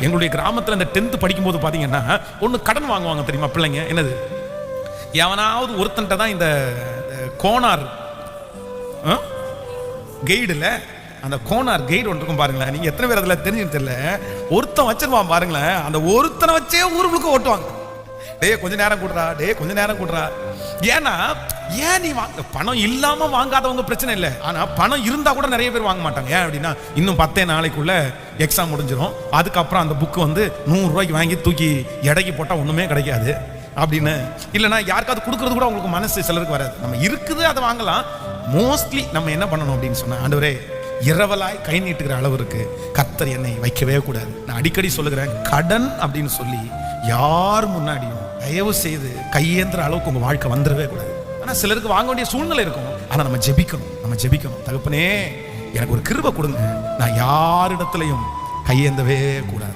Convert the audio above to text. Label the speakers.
Speaker 1: எங்களுடைய கிராமத்தில் இந்த 10th படிக்கும்போது பார்த்தீங்கன்னா ஒன்று கடன் வாங்குவாங்க தெரியுமா பிள்ளைங்க. என்னது, எவனாவது ஒருத்தன்ட்ட தான் இந்த கோனார் கைடுல அந்த கோனார் கைடு ஒன்று இருக்கும் பாருங்களேன். நீங்க எத்தனை பேர் அதில் தெரிஞ்சுன்னு தெரியல. ஒருத்தன் வச்சிருவான் பாருங்களேன், அந்த ஒருத்தனை வச்சே ஊருக்கு ஓட்டுவாங்க. டே கொஞ்ச நேரம் கூடுறா, டே கொஞ்ச நேரம் கூடுறா. ஏன்னா ஏன் நீ பணம் இல்லாம வாங்காதவங்க பிரச்சனை இல்லை, ஆனா பணம் இருந்தா கூட நிறைய பேர் வாங்க மாட்டாங்க. ஏன் அப்படின்னா இன்னும் 10 நாளைக்குள்ள எக்ஸாம் முடிஞ்சிடும், அதுக்கப்புறம் அந்த புக்கு வந்து 100 ரூபாய்க்கு வாங்கி தூக்கி எடைக்கு போட்டா ஒண்ணுமே கிடைக்காது அப்படின்னு. இல்லைன்னா யாருக்காவது கொடுக்கறது கூட உங்களுக்கு மனசு சிலருக்கு வராது. நம்ம இருக்குது அதை வாங்கலாம். மோஸ்ட்லி நம்ம என்ன பண்ணணும் அப்படின்னு சொன்னா, ஆண்டவரே இரவலாய் கை நீட்டுகிற அளவிற்கு கர்த்தர் என்னை வைக்கவே கூடாது. நான் அடிக்கடி சொல்லுகிறேன், கடன் அப்படின்னு சொல்லி யார் முன்னாடியும் தயவு செய்து கையேந்திர அளவுக்கு உங்க வாழ்க்கை வந்துடவே கூடாது. ஆனா சிலருக்கு வாங்க வேண்டிய சூழ்நிலை இருக்கும். ஆனா நம்ம ஜெபிக்கணும். தகப்பனே எனக்கு ஒரு கிருபை கொடுங்க, நான் யாரிடத்திலையும் கையேந்தவே கூடாது.